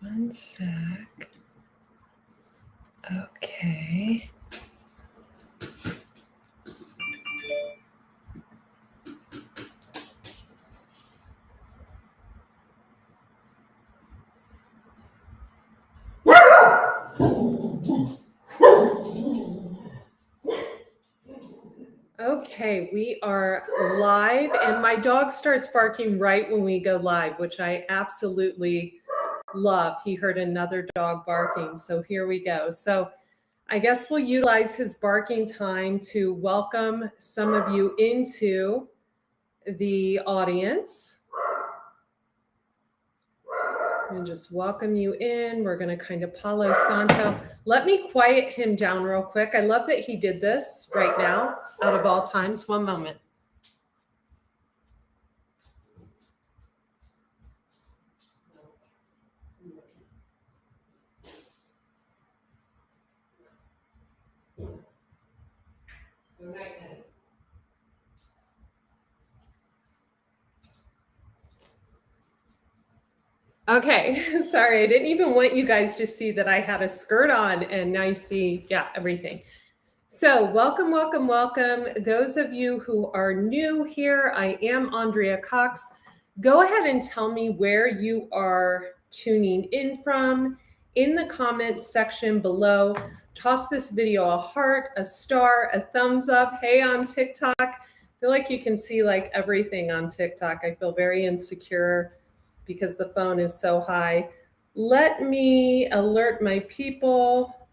One sec. Okay. Okay, we are live, and my dog starts barking right when we go live, which I absolutely love. He heard another dog barking, so here we go. So I guess we'll utilize his barking time to welcome some of you into the audience. And just welcome you in. We're going to kind of Palo Santo. Let me quiet him down real quick. I love that he did this right now, out of all times. One moment. Good night, Teddy. Okay, sorry, I didn't even want you guys to see that I had a skirt on, and now you see, yeah, everything. So welcome, welcome, welcome. Those of you who are new here, I am Andrea Cox. Go ahead and tell me where you are tuning in from in the comments section below. Toss this video a heart, a star, a thumbs up. Hey, on TikTok. I feel like you can see like everything on TikTok. I feel very insecure because the phone is so high. Let me alert my people.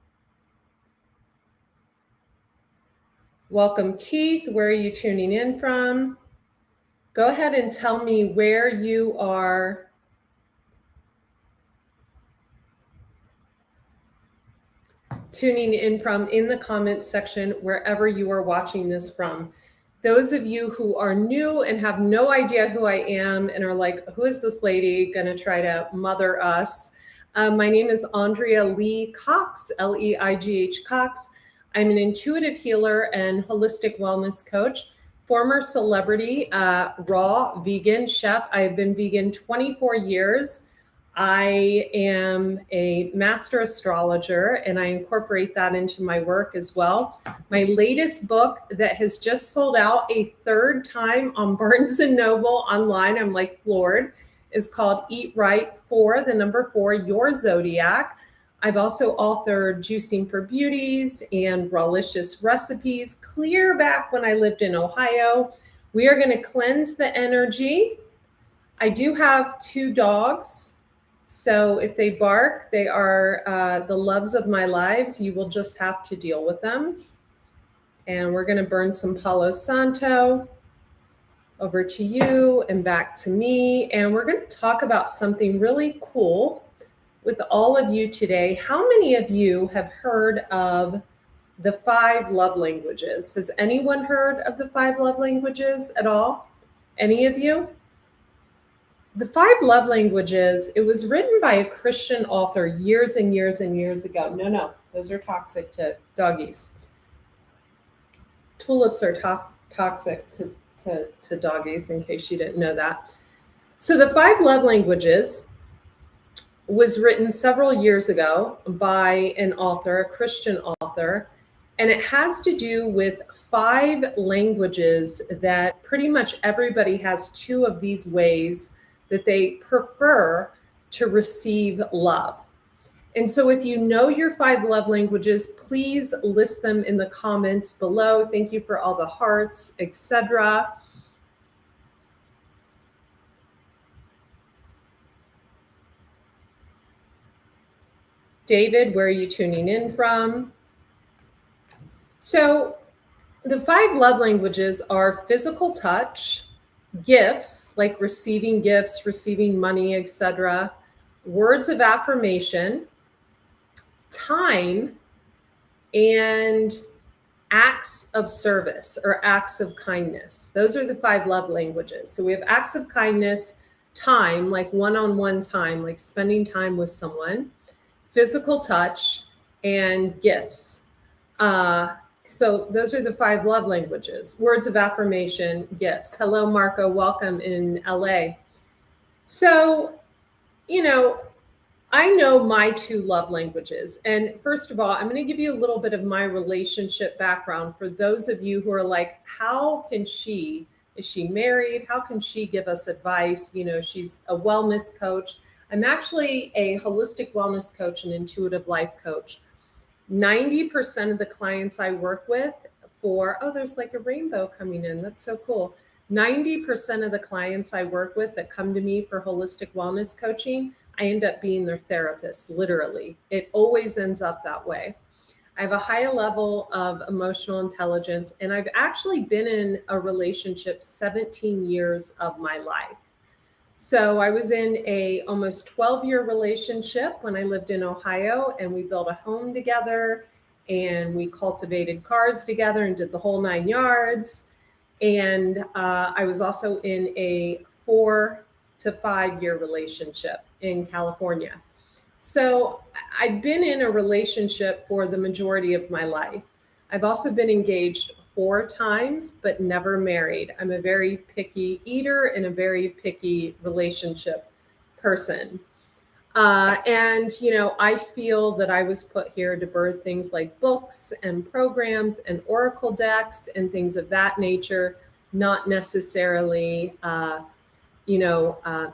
Welcome, Keith. Where are you tuning in from? Go ahead and tell me where you are tuning in from in the comments section, wherever you are watching this from. Those of you who are new and have no idea who I am and are like, who is this lady going to try to mother us? My name is Andrea Lee Cox, Leigh Cox. I'm an intuitive healer and holistic wellness coach, former celebrity, raw vegan chef. I've been vegan 24 years. I am a master astrologer, and I incorporate that into my work as well. My latest book that has just sold out a third time on Barnes & Noble online, I'm like floored, is called Eat Right for the number 4, Your Zodiac. I've also authored Juicing for Beauties and Rawlicious Recipes clear back when I lived in Ohio. We are going to cleanse the energy. I do have 2 dogs. So if they bark, they are the loves of my lives. You will just have to deal with them. And we're going to burn some Palo Santo over to you and back to me. And we're going to talk about something really cool with all of you today. How many of you have heard of the 5 love languages? Has anyone heard of the 5 love languages at all? Any of you? The 5 love languages, it was written by a Christian author years and years and years ago. No, those are toxic to doggies. Tulips are toxic to doggies, in case you didn't know that. So the 5 love languages was written several years ago by an author, a Christian author, and it has to do with 5 languages that pretty much everybody has 2 of these ways that they prefer to receive love. And so if you know your 5 love languages, please list them in the comments below. Thank you for all the hearts, etc. David, where are you tuning in from? So the 5 love languages are physical touch, gifts, like receiving gifts, receiving money, etc., words of affirmation, time, and acts of service or acts of kindness. Those are the 5 love languages. So we have acts of kindness, time, like one-on-one time, like spending time with someone, physical touch, and gifts. So those are the 5 love languages. Words of affirmation, gifts. Hello, Marco. Welcome in LA. So, I know my two love languages. And first of all, I'm going to give you a little bit of my relationship background for those of you who are like, how can she, is she married? How can she give us advice? You know, she's a wellness coach. I'm actually a holistic wellness coach and intuitive life coach. 90% of the clients I work with oh, there's like a rainbow coming in. That's so cool. 90% of the clients I work with that come to me for holistic wellness coaching, I end up being their therapist, literally. It always ends up that way. I have a high level of emotional intelligence, and I've actually been in a relationship 17 years of my life. So I was in a almost 12-year relationship when I lived in Ohio, and we built a home together and we cultivated cars together and did the whole 9 yards. And I was also in a 4 to 5 year relationship in California. So I've been in a relationship for the majority of my life. I've also been engaged 4 times, but never married. I'm a very picky eater and a very picky relationship person. And, you know, I feel that I was put here to birth things like books and programs and oracle decks and things of that nature, not necessarily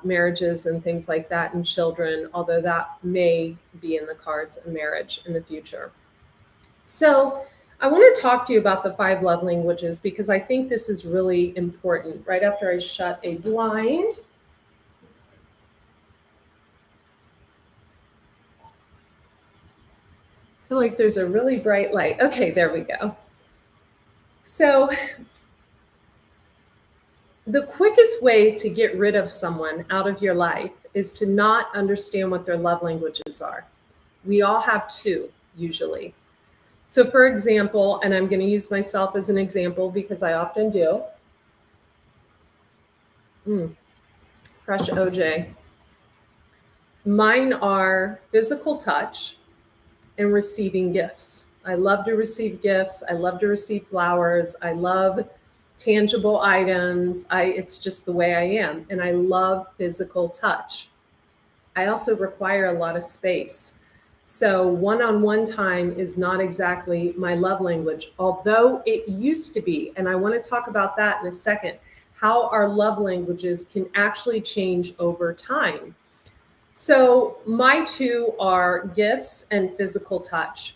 marriages and things like that and children, although that may be in the cards of marriage in the future. So I want to talk to you about the 5 love languages because I think this is really important. Right after I shut a blind. I feel like there's a really bright light. Okay, there we go. So the quickest way to get rid of someone out of your life is to not understand what their love languages are. We all have 2, usually. So for example, and I'm going to use myself as an example because I often do. Fresh OJ. Mine are physical touch and receiving gifts. I love to receive gifts. I love to receive flowers. I love tangible items. It's just the way I am. And I love physical touch. I also require a lot of space. So one-on-one time is not exactly my love language, although it used to be. And I want to talk about that in a second, how our love languages can actually change over time. So my 2 are gifts and physical touch.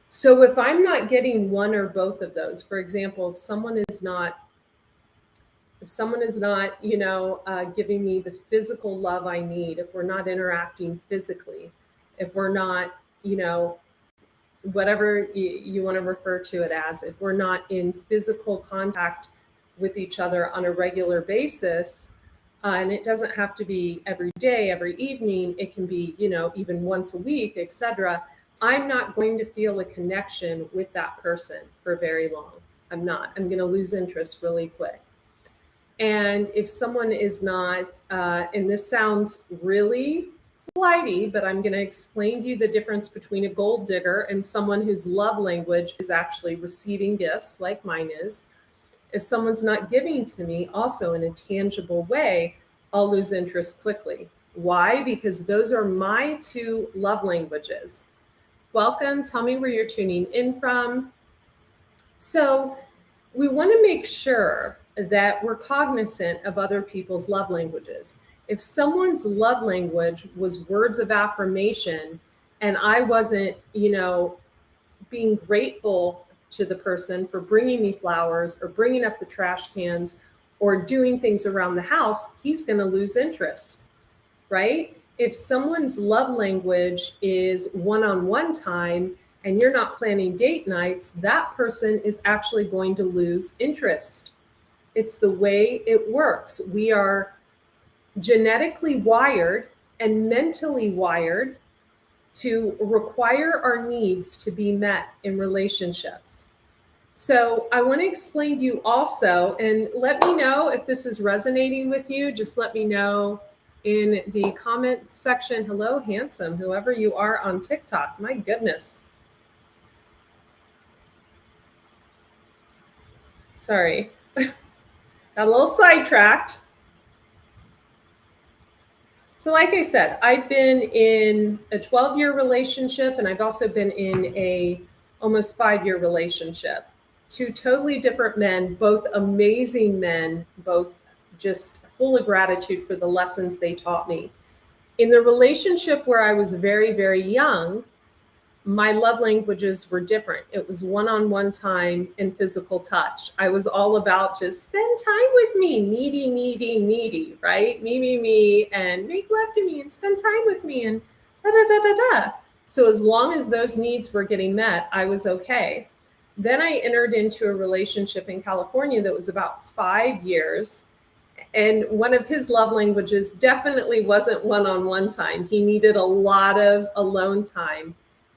So if I'm not getting one or both of those, for example, if someone is not, giving me the physical love I need, if we're not interacting physically, if we're not, whatever you want to refer to it as, if we're not in physical contact with each other on a regular basis, and it doesn't have to be every day, every evening, it can be, even once a week, etc. I'm not going to feel a connection with that person for very long. I'm going to lose interest really quick. And if someone is not, and this sounds really flighty, but I'm going to explain to you the difference between a gold digger and someone whose love language is actually receiving gifts, like mine is. If someone's not giving to me also in a tangible way, I'll lose interest quickly. Why? Because those are my 2 love languages. Welcome. Tell me where you're tuning in from. So we want to make sure that we're cognizant of other people's love languages. If someone's love language was words of affirmation and I wasn't, being grateful to the person for bringing me flowers or bringing up the trash cans or doing things around the house, he's going to lose interest, right? If someone's love language is one-on-one time and you're not planning date nights, that person is actually going to lose interest. It's the way it works. We are genetically wired and mentally wired to require our needs to be met in relationships. So I want to explain to you also, and let me know if this is resonating with you. Just let me know in the comment section. Hello, handsome, whoever you are on TikTok. My goodness. Sorry. Got a little sidetracked. So like I said, I've been in a 12-year relationship, and I've also been in a almost 5-year relationship. Two totally different men, both amazing men, both just full of gratitude for the lessons they taught me. In the relationship where I was very, very young, my love languages were different. It was one-on-one time and physical touch. I was all about just spend time with me, needy, needy, needy, right? Me, and make love to me and spend time with me and da da da da da. So as long as those needs were getting met, I was okay. Then I entered into a relationship in California that was about 5 years. And one of his love languages definitely wasn't one-on-one time. He needed a lot of alone time.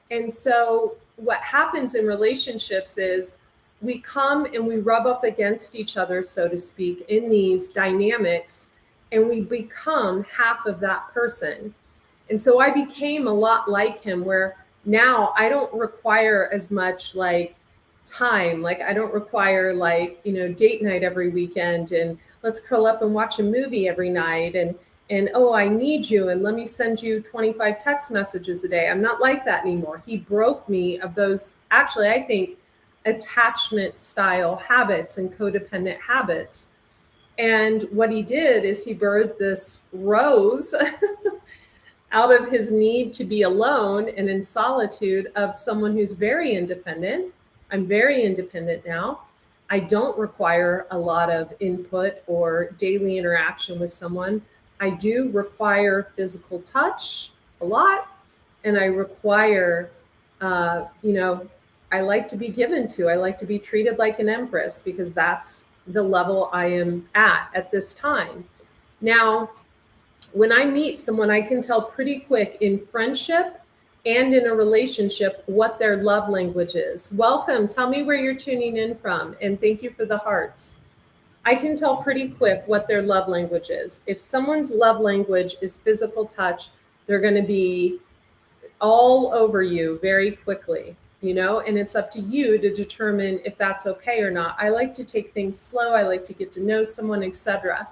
And so what happens in relationships is we come and we rub up against each other, so to speak, in these dynamics, and we become half of that person. And so I became a lot like him, where now I don't require as much like time. Like I don't require like, date night every weekend and let's curl up and watch a movie every night and oh, I need you and let me send you 25 text messages a day. I'm not like that anymore. He broke me of those, actually, I think, attachment style habits and codependent habits. And what he did is he birthed this rose out of his need to be alone and in solitude of someone who's very independent. I'm very independent now. I don't require a lot of input or daily interaction with someone. I do require physical touch a lot, and I require, I like to be given to. I like to be treated like an empress because that's the level I am at this time. Now, when I meet someone, I can tell pretty quick in friendship and in a relationship what their love language is. Welcome. Tell me where you're tuning in from, and thank you for the hearts. I can tell pretty quick what their love language is. If someone's love language is physical touch, they're going to be all over you very quickly, and it's up to you to determine if that's okay or not. I like to take things slow. I like to get to know someone, etc.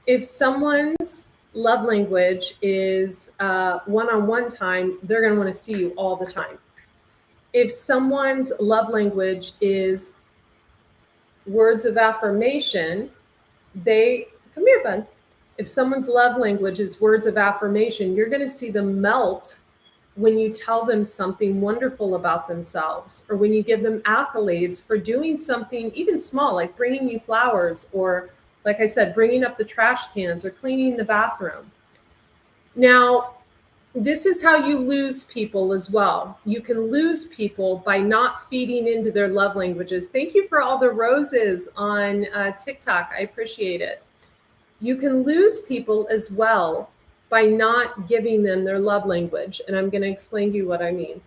If someone's love language is one-on-one time, they're going to want to see you all the time. If someone's love language is words of affirmation, come here, bud. If someone's love language is words of affirmation, you're going to see them melt when you tell them something wonderful about themselves, or when you give them accolades for doing something even small, like bringing you flowers, or like I said, bringing up the trash cans or cleaning the bathroom. Now, this is how you lose people as well. You can lose people by not feeding into their love languages. Thank you for all the roses on TikTok. I appreciate it. You can lose people as well by not giving them their love language. And I'm going to explain to you what I mean.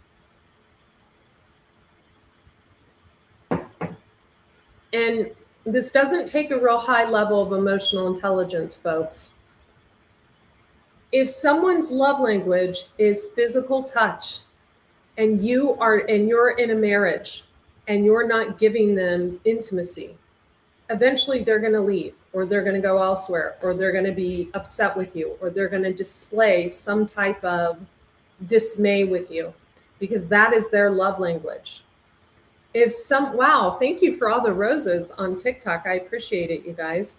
And this doesn't take a real high level of emotional intelligence, folks. If someone's love language is physical touch, and you're in a marriage and you're not giving them intimacy, eventually they're going to leave, or they're going to go elsewhere, or they're going to be upset with you, or they're going to display some type of dismay with you, because that is their love language. Wow, thank you for all the roses on TikTok. I appreciate it, you guys.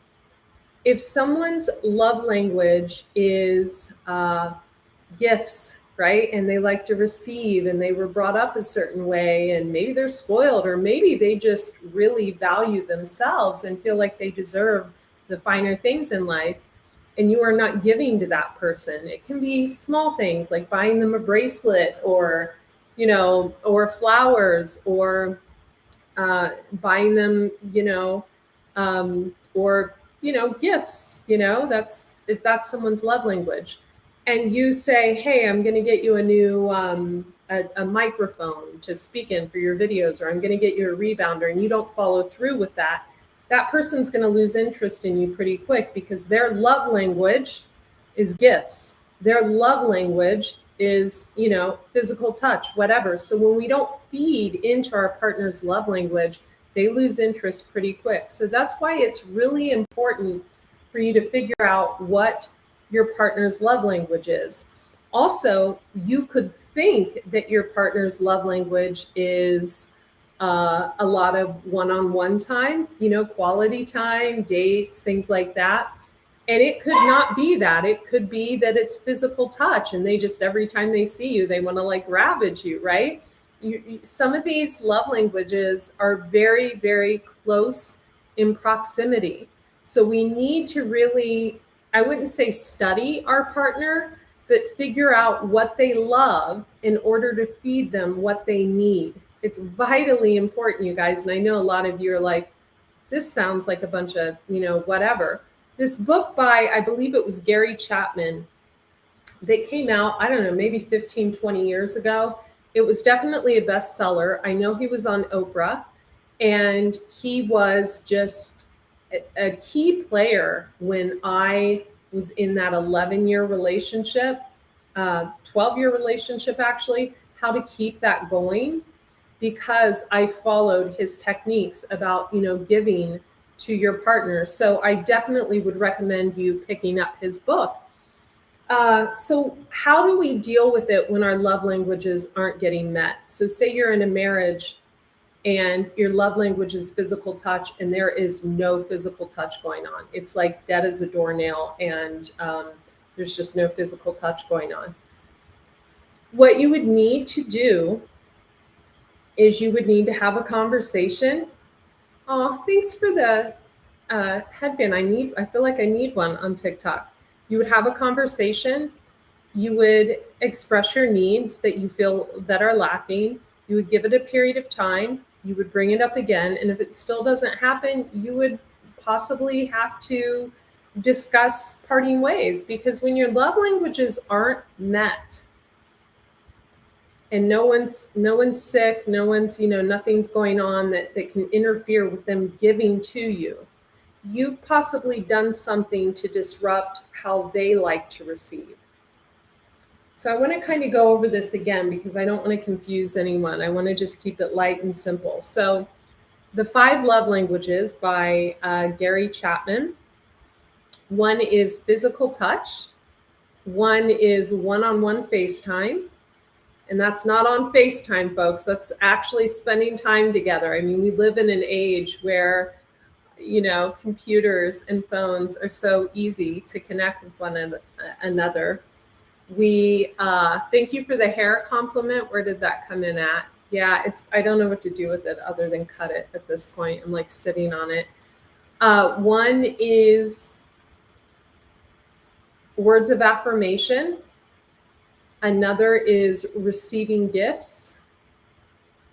If someone's love language is gifts, right? And they like to receive, and they were brought up a certain way, and maybe they're spoiled, or maybe they just really value themselves and feel like they deserve the finer things in life, and you are not giving to that person. It can be small things like buying them a bracelet, or, or flowers, or buying them, or, gifts, if that's someone's love language. And you say, hey, I'm going to get you a new a microphone to speak in for your videos, or I'm going to get you a rebounder, and you don't follow through with that, that person's going to lose interest in you pretty quick, because their love language is gifts. Their love language is, physical touch, whatever. So when we don't feed into our partner's love language, they lose interest pretty quick. So that's why it's really important for you to figure out what your partner's love language is. Also, you could think that your partner's love language is a lot of one-on-one time, quality time, dates, things like that. And it could not be that. It could be that it's physical touch and they just, every time they see you, they want to like ravage you, right? Some of these love languages are very, very close in proximity. So we need to really, I wouldn't say study our partner, but figure out what they love in order to feed them what they need. It's vitally important, you guys. And I know a lot of you are like, this sounds like a bunch of, whatever. This book by, I believe it was Gary Chapman, that came out, I don't know, maybe 15, 20 years ago. It was definitely a bestseller. I know he was on Oprah, and he was just a key player when I was in that 11-year relationship, 12-year relationship, actually, how to keep that going, because I followed his techniques about, giving to your partner. So I definitely would recommend you picking up his book. So how do we deal with it when our love languages aren't getting met? So say you're in a marriage and your love language is physical touch and there is no physical touch going on. It's like dead as a doornail, and there's just no physical touch going on. What you would need to do is you would need to have a conversation. Oh, thanks for the headband. I feel like I need one on TikTok. You would have a conversation. You would express your needs that you feel that are lacking. You would give it a period of time. You would bring it up again. And if it still doesn't happen, you would possibly have to discuss parting ways, because when your love languages aren't met and no one's sick, no one's, nothing's going on that can interfere with them giving to you, you've possibly done something to disrupt how they like to receive. So I want to kind of go over this again because I don't want to confuse anyone. I want to just keep it light and simple. So the 5 love languages by Gary Chapman. One is physical touch. One is one-on-one FaceTime. And that's not on FaceTime, folks. That's actually spending time together. I mean, we live in an age where, computers and phones are so easy to connect with one another. We thank you for the hair compliment. Where did that come in at? Yeah, I don't know what to do with it other than cut it at this point. I'm like sitting on it. One is words of affirmation. Another is receiving gifts.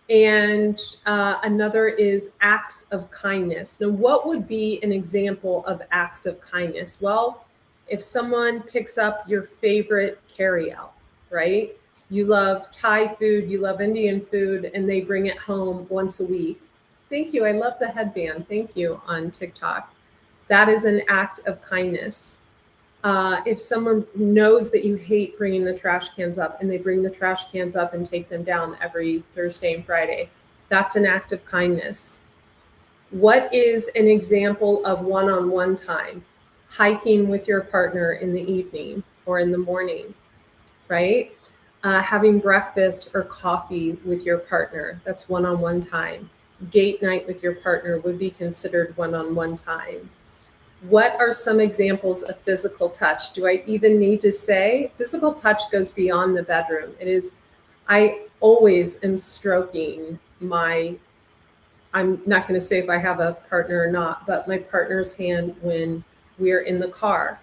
And another is acts of kindness. Now, what would be an example of acts of kindness? Well, if someone picks up your favorite carryout, right? You love Thai food, you love Indian food, and they bring it home once a week. Thank you. I love the headband. Thank you on TikTok. That is an act of kindness. If someone knows that you hate bringing the trash cans up and they bring the trash cans up and take them down every Thursday and Friday, that's an act of kindness. What is an example of one-on-one time? Hiking with your partner in the evening or in the morning, right? Having breakfast or coffee with your partner, that's one-on-one time. Date night with your partner would be considered one-on-one time. What are some examples of physical touch? Do I even need to say? Physical touch goes beyond the bedroom. It is, I always am stroking I'm not going to say if I have a partner or not, but my partner's hand when we're in the car,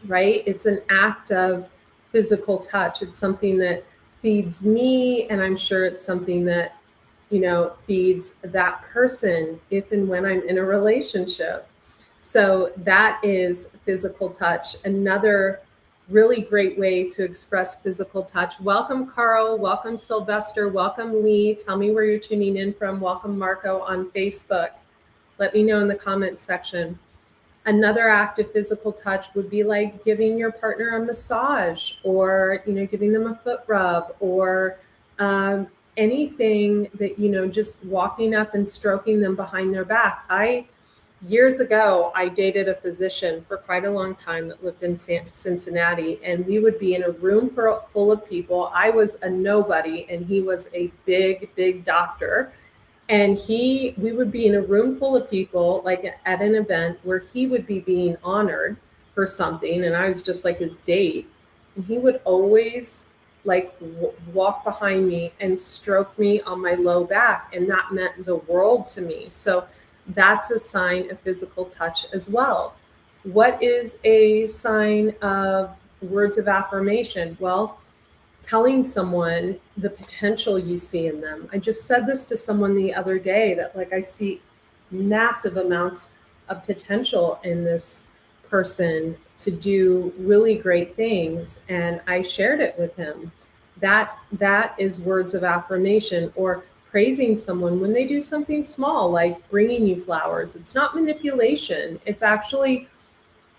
right? It's an act of physical touch. It's something that feeds me, and I'm sure it's something that, feeds that person if and when I'm in a relationship. So that is physical touch. Another really great way to express physical touch. Welcome, Carl. Welcome, Sylvester. Welcome, Lee. Tell me where you're tuning in from. Welcome, Marco, on Facebook. Let me know in the comments section. Another act of physical touch would be like giving your partner a massage, or, giving them a foot rub, or anything that, just walking up and stroking them behind their back. Years ago, I dated a physician for quite a long time that lived in Cincinnati, and we would be in a room full of people. I was a nobody, and he was a big, big doctor. And we would be in a room full of people, like at an event where he would be being honored for something, and I was just like his date. And he would always like walk behind me and stroke me on my low back, and that meant the world to me. So that's a sign of physical touch as well. What is a sign of words of affirmation? Well, telling someone the potential you see in them. I just said this to someone the other day that like I see massive amounts of potential in this person to do really great things, and I shared it with him. That is words of affirmation. Or praising someone when they do something small like bringing you flowers. It's not manipulation. It's actually,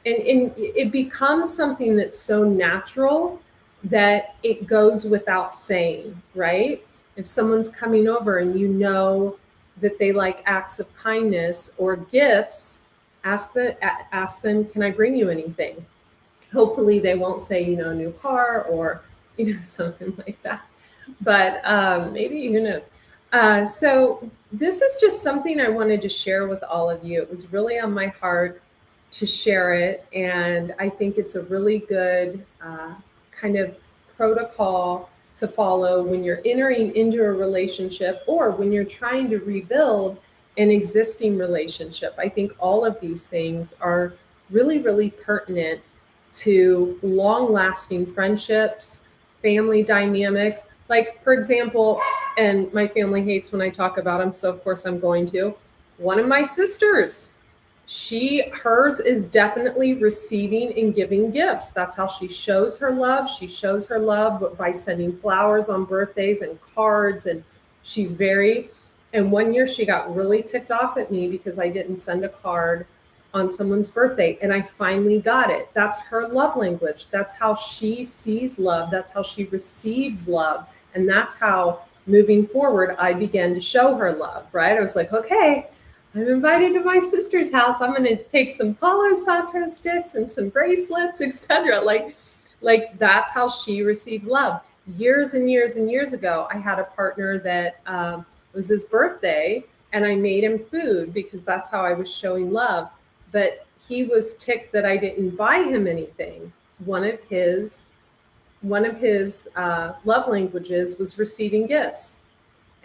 and it becomes something that's so natural that it goes without saying, right? If someone's coming over and you know that they like acts of kindness or gifts, ask them, can I bring you anything? Hopefully they won't say, a new car or, something like that. But maybe, who knows? So this is just something I wanted to share with all of you. It was really on my heart to share it. And I think it's a really good kind of protocol to follow when you're entering into a relationship or when you're trying to rebuild an existing relationship. I think all of these things are really, really pertinent to long-lasting friendships, family dynamics. Like, for example, and my family hates when I talk about them, so of course I'm going to. One of my sisters, hers is definitely receiving and giving gifts. That's how she shows her love. She shows her love by sending flowers on birthdays and cards. And and one year she got really ticked off at me because I didn't send a card on someone's birthday. And I finally got it. That's her love language. That's how she sees love. That's how she receives love. And that's how, moving forward, I began to show her love, right? I was like, okay, I'm invited to my sister's house. I'm going to take some Palo Santo sticks and some bracelets, etc. Like that's how she receives love. Years and years and years ago, I had a partner that it was his birthday, and I made him food because that's how I was showing love. But he was ticked that I didn't buy him anything. One of his love languages was receiving gifts,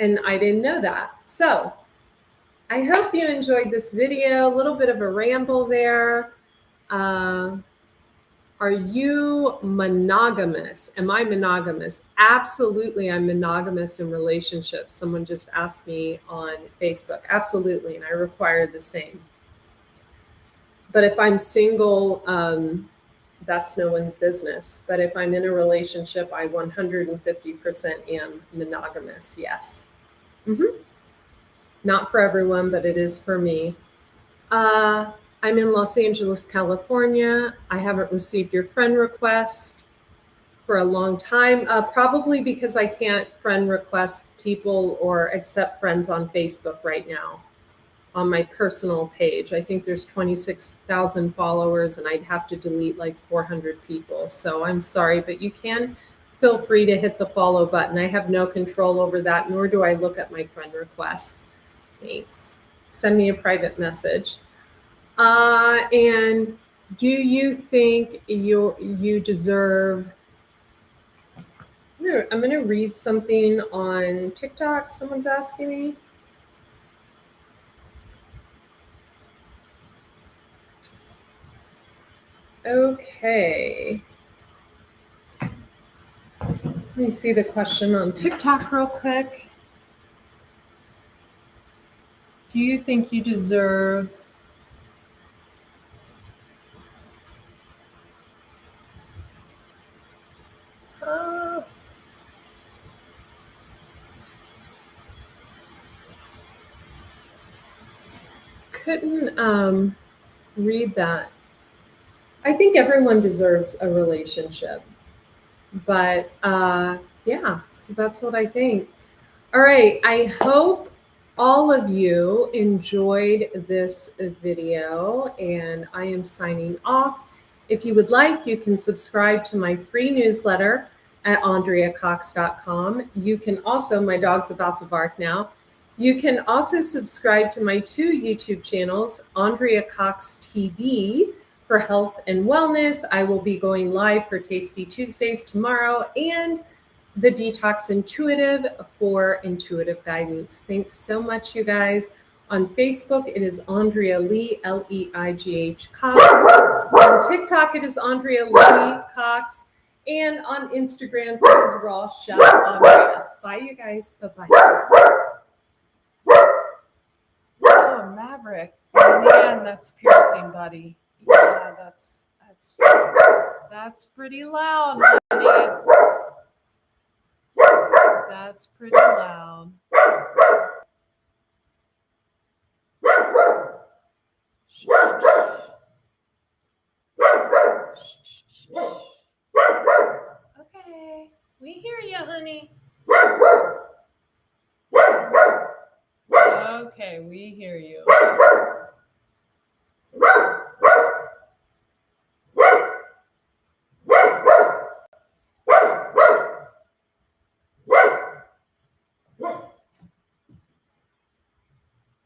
and I didn't know that. So I hope you enjoyed this video. A little bit of a ramble there. Are you monogamous? Am I monogamous? Absolutely, I'm monogamous in relationships. Someone just asked me on Facebook. Absolutely, and I require the same. But if I'm single, that's no one's business. But if I'm in a relationship, I 150% am monogamous, yes. Not for everyone, but it is for me. I'm in Los Angeles, California. I haven't received your friend request for a long time, probably because I can't friend request people or accept friends on Facebook right now on my personal page. I think there's 26,000 followers, and I'd have to delete like 400 people. So I'm sorry, but you can feel free to hit the follow button. I have no control over that, nor do I look at my friend requests. Thanks. Send me a private message. And do you think you deserve... I'm going to read something on TikTok. Someone's asking me. Okay. Let me see the question on TikTok real quick. Do you think you deserve... couldn't read that. I think everyone deserves a relationship. But yeah, so that's what I think. All right. I hope all of you enjoyed this video, and I am signing off. If you would like, you can subscribe to my free newsletter at AndreaCox.com. You can also, my dog's about to bark now. You can also subscribe to my 2 YouTube channels, Andrea Cox TV for health and wellness. I will be going live for Tasty Tuesdays tomorrow, and the Detox Intuitive for intuitive guidance. Thanks so much, you guys. On Facebook, it is Andrea Lee, Leigh Cox. On TikTok, it is Andrea Lee Cox. And on Instagram, it is Raw Chef Andrea. Bye, you guys. Bye-bye. Oh, Maverick. Man, that's piercing, buddy. Yeah, that's pretty loud, honey. That's pretty loud. Okay, we hear you, honey. Okay, we hear you.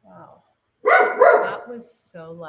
Wow, that was so loud.